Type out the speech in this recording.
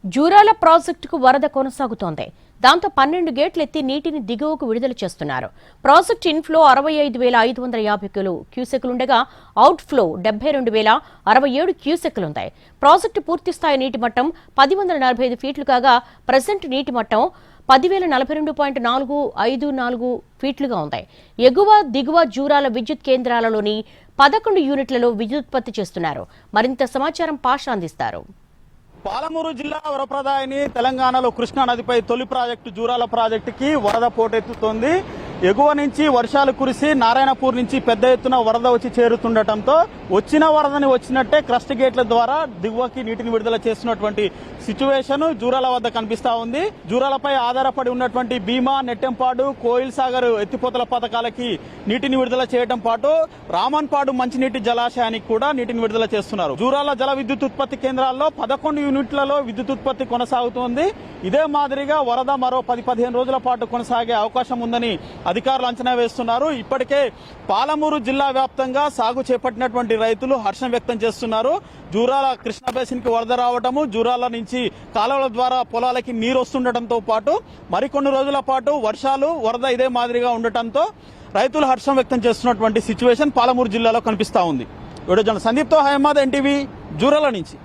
జూరాల ప్రాజెక్టుకు వరద కొనసాగుతోంది. దాంతో 12 గేట్లు ఎత్తి నీటిని దిగువకు విడుదల చేస్తున్నారు. ప్రాజెక్టు ఇన్ఫ్లో 65,550 క్యూసెక్కులుండగా అవుట్ఫ్లో 72,067 క్యూసెక్కులుంటాయి. ప్రాజెక్టు పూర్తిస్థాయి నీటి మట్టం 1045 ఫీట్లు కాగా ప్రెజెంట్ నీటి మట్టం 10,042.454 ఫీట్లుగా ఉంది. ఎగువ దిగువ జూరాల విద్యుత్ కేంద్రాలలోని 11 యూనిట్లలో విద్యుత్పత్తి చేస్తున్నారు. మరింత సమాచారం పాషా అందిస్తారు. పాలమూరు జిల్లా వరప్రదాయని తెలంగాణలో కృష్ణా నదిపై తొలి ప్రాజెక్టు జూరాల ప్రాజెక్టుకి వరద పోటెత్తుతోంది. ఎగువ నుంచి వర్షాలు కురిసి నారాయణపూర్ నుంచి పెద్ద ఎత్తున వరద వచ్చి చేరుతుండటంతో వచ్చిన వరదని వచ్చినట్టే క్రస్ట్ గేట్ల ద్వారా దిగువకి నీటిని విడుదల చేస్తున్నటువంటి సిచ్యువేషన్ జూరాల వద్ద కనిపిస్తా ఉంది. జూరాలపై ఆధారపడి ఉన్నటువంటి భీమా, నెట్టెంపాడు, కోయిల్ సాగర్ ఎత్తిపోతల పథకాలకి నీటిని విడుదల చేయడం పాటు రామన్పాడు మంచినీటి జలాశయానికి కూడా నీటిని విడుదల చేస్తున్నారు. జూరాల జల విద్యుత్ ఉత్పత్తి కేంద్రాల్లో 11 యూనిట్లలో విద్యుత్ ఉత్పత్తి కొనసాగుతోంది. ఇదే మాదిరిగా వరద మరో 10-15 రోజుల పాటు కొనసాగే అవకాశం ఉందని అధికారులు అంచనా వేస్తున్నారు. ఇప్పటికే పాలమూరు జిల్లా వ్యాప్తంగా సాగు చేపట్టినటువంటి రైతులు హర్షం వ్యక్తం చేస్తున్నారు. జూరాల కృష్ణా బేసిన్ కి వరద రావడము, జూరాల నుంచి కాలువల ద్వారా పొలాలకి నీరు వస్తుండటంతో పాటు మరికొన్ని రోజుల పాటు వర్షాలు వరద ఇదే మాదిరిగా ఉండటంతో రైతులు హర్షం వ్యక్తం చేస్తున్నటువంటి సిచ్యువేషన్ పాలమూరు జిల్లాలో కనిపిస్తా ఉంది. వీడియో జర్నలిస్ట్ సందీప్తో హైమాద్, ఎన్టీవీ, జూరాల నుంచి.